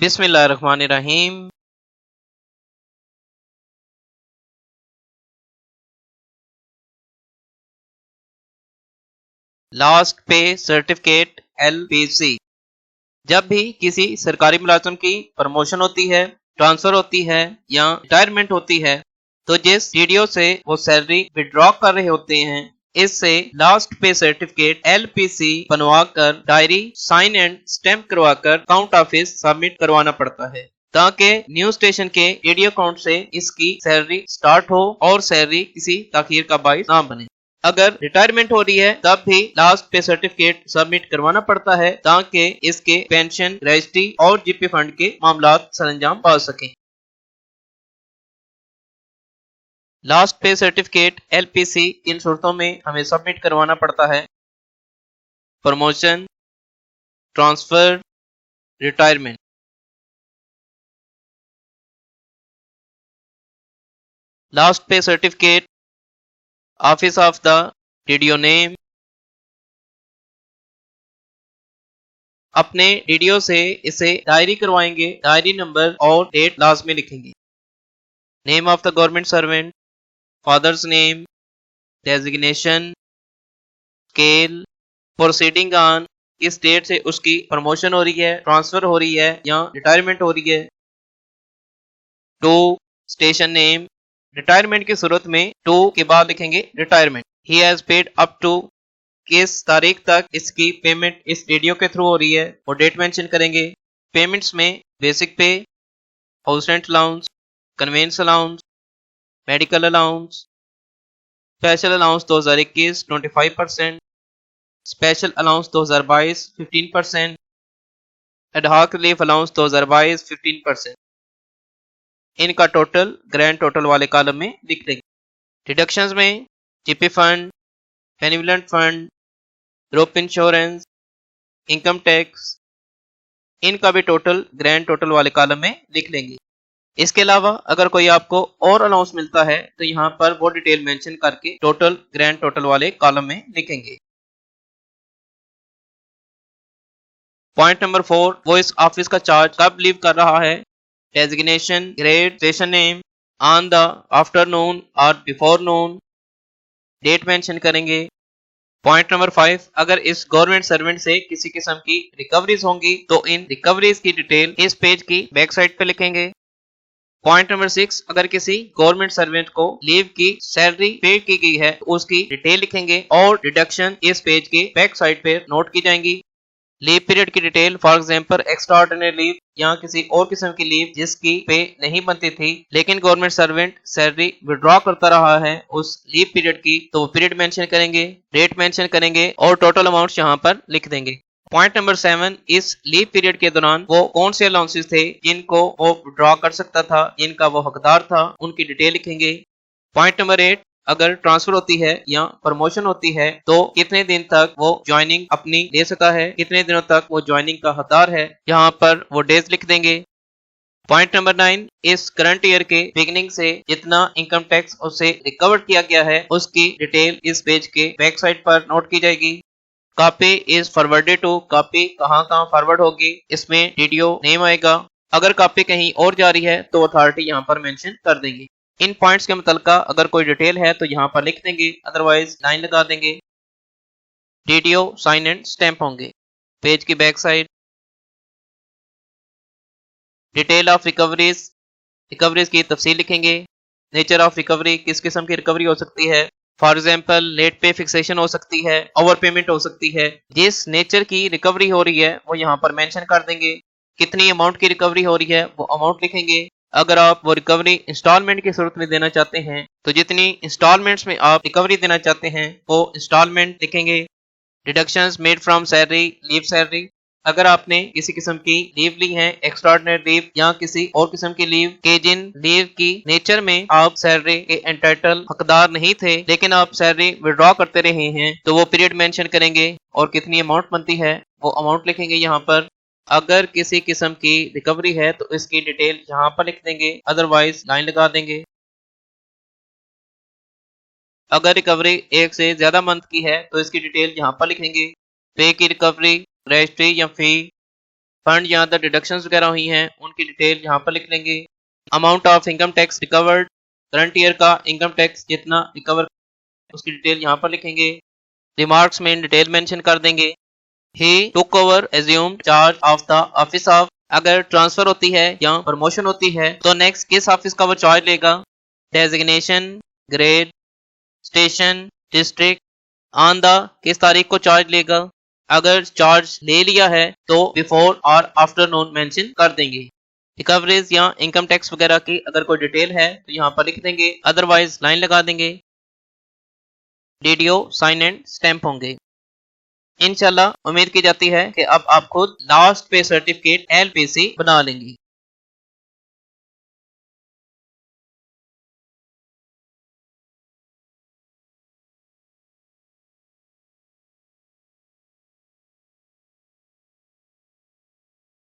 बिस्मिल्लाहिर्रहमानिर्रहीम। लास्ट पे certificate LPC। जब भी किसी सरकारी मुलाजिम की प्रमोशन होती है, ट्रांसफर होती है या रिटायरमेंट होती है, तो जिस टीडीओ से वो सैलरी विड्रॉ कर रहे होते हैं, इससे लास्ट पे सर्टिफिकेट LPC बनवाकर डायरी साइन एंड स्टैंप करवाकर काउंट ऑफिस सबमिट करवाना पड़ता है, ताकि न्यू स्टेशन के टीडीओ अकाउंट से इसकी सैलरी स्टार्ट हो और सैलरी किसी ताखीर का बाइस ना बने। अगर रिटायरमेंट हो रही है तब भी लास्ट पे सर्टिफिकेट सबमिट करवाना पड़ता है, ताकि इसके पेंशन, रजिस्ट्री और जीपी फंड के मामलात सरंजाम पा सकें। लास्ट पे सर्टिफिकेट LPC इन सूरतों में हमें सबमिट करवाना पड़ता है: प्रमोशन, ट्रांसफर, रिटायरमेंट। लास्ट पे certificate, office of the TDO name. अपने टीडीओ से इसे डायरी करवाएंगे, डायरी नंबर और डेट लाजमी लिखेंगे। Name of the government servant, father's name, designation, scale, proceeding on, किस डेट से उसकी प्रमोशन हो रही है, ट्रांसफर हो रही है या रिटायरमेंट हो रही है। To, station name. रिटायरमेंट की सूरत में टू के बाद लिखेंगे retirement. He has paid up to, किस तारीख तक इसकी पेमेंट इस टीडीओ के थ्रू हो रही है, और डेट मेंशन करेंगे। पेमेंट्स में बेसिक पे, house rent allowance, convince allowance, medical allowance, special allowance 2021 25%, special allowance 2022 15%, ad hoc relief allowance 2022 15%। इनका टोटल ग्रैंड टोटल वाले कॉलम में लिख देंगे। डिडक्शंस में GP fund, benevolent fund, group insurance, income tax, इनका भी टोटल ग्रैंड टोटल वाले कॉलम में लिख लेंगे। इसके अलावा अगर कोई आपको और अलाउंस मिलता है तो यहाँ पर वो डिटेल मेंशन करके टोटल ग्रैंड टोटल वाले कॉलम में लिखेंगे। पॉइंट नंबर 4, वो इस ऑफिस का चार्ज कब लीव कर रहा है। Designation, grade, station name, on the, afternoon और बिफोर नून, डेट मेंशन करेंगे। पॉइंट नंबर 5, अगर इस गवर्नमेंट सर्वेंट से किसी किस्म की रिकवरीज होंगी तो इन रिकवरीज की डिटेल इस पेज की बैक साइड पे लिखेंगे। पॉइंट नंबर 6, अगर किसी गवर्नमेंट सर्वेंट को लीव की सैलरी पे की गई है तो उसकी डिटेल लिखेंगे और डिडक्शन इस पेज के बैक साइड पे नोट की जाएंगी। लीव पीरियड की detail, for example extra ordinary leave या किसी और किस्म की लीव जिसकी पे नहीं बनती थी लेकिन गवर्नमेंट सर्वेंट सैलरी विड्रॉ करता रहा है उस लीव पीरियड की, तो वो पीरियड मेंशन करेंगे, डेट मेंशन करेंगे और टोटल अमाउंट यहाँ पर लिख देंगे। पॉइंट नंबर 7, इस लीव पीरियड के दौरान वो कौन से अलाउंसेस थे जिनको वो विड्रॉ कर सकता था, जिनका वो हकदार था, उनकी डिटेल लिखेंगे। पॉइंट नंबर 8, अगर ट्रांसफर होती है या प्रमोशन होती है तो कितने दिन तक वो ज्वाइनिंग अपनी ले सकता है, कितने दिनों तक वो ज्वाइनिंग का हकदार है, यहाँ पर वो डेज लिख देंगे। पॉइंट नंबर 9, इस करंट ईयर के बिगिनिंग से जितना इनकम टैक्स उसे रिकवर किया गया है उसकी डिटेल इस पेज के बैक साइड पर नोट की जाएगी। Copy is forwarded to, copy कहाँ कहाँ फॉरवर्ड होगी, इसमें टीडीओ नेम आएगा। अगर कॉपी कहीं और जा रही है तो अथॉरिटी यहाँ पर मेंशन कर देंगे। इन पॉइंट्स के मुतलका अगर कोई डिटेल है तो यहाँ पर लिख देंगे, अदरवाइज लाइन लगा देंगे। टीडीओ साइन एंड स्टैंप होंगे। पेज की back side, detail of recoveries, recoveries की तफसील लिखेंगे। नेचर ऑफ रिकवरी, किस किस्म की रिकवरी हो सकती है, for example late pay fixation हो सकती है, ओवर पेमेंट हो सकती है। जिस नेचर की रिकवरी हो रही है वो यहाँ पर मेंशन कर देंगे। कितनी अमाउंट की रिकवरी हो रही है वो अमाउंट लिखेंगे। अगर आप वो रिकवरी इंस्टॉलमेंट की सूरत में देना चाहते हैं तो जितनी इंस्टॉलमेंट्स में आप रिकवरी देना चाहते हैं वो इंस्टॉलमेंट लिखेंगे। Deductions made from salary, leave salary, अगर आपने किसी किस्म की लीव ली है, एक्स्ट्राऑर्डिनरी लीव या किसी और किस्म की लीव के जिन लीव की नेचर में आप सैलरी के एंटाइटल हकदार नहीं थे लेकिन आप सैलरी विड्रॉ करते रहे हैं, तो वो पीरियड मेंशन करेंगे और कितनी अमाउंट बनती है वो अमाउंट लिखेंगे यहाँ पर। अगर किसी किस्म की रिकवरी है तो इसकी डिटेल यहाँ पर लिख देंगे, अदरवाइज लाइन लगा देंगे। अगर रिकवरी एक से ज्यादा मंथ की है तो इसकी डिटेल यहाँ पर लिखेंगे। पे की रिकवरी, रजिस्ट्री या फी, फंड या अदर डिडक्शंस वगैरह हुई हैं उनकी डिटेल यहाँ पर लिख लेंगे। Amount of income tax recovered, current year का इनकम टैक्स जितना रिकवर उसकी डिटेल यहाँ पर लिखेंगे। रिमार्क्स में डिटेल मेंशन कर देंगे। He took over assumed charge of the office of, अगर ट्रांसफर होती है या प्रमोशन होती है तो नेक्स्ट किस ऑफिस का वो चार्ज लेगा। Designation, grade, station, district, on the किस तारीख को चार्ज लेगा। अगर चार्ज ले लिया है तो बिफोर और आफ्टर नोन मेंशन कर देंगे। रिकवरीज या इनकम टैक्स वगैरह की अगर कोई डिटेल है तो यहाँ पर लिख देंगे, अदरवाइज लाइन लगा देंगे। डीडीओ साइन एंड स्टैंप होंगे। इंशाल्लाह उम्मीद की जाती है कि अब आप खुद लास्ट पे सर्टिफिकेट LPC बना लेंगे।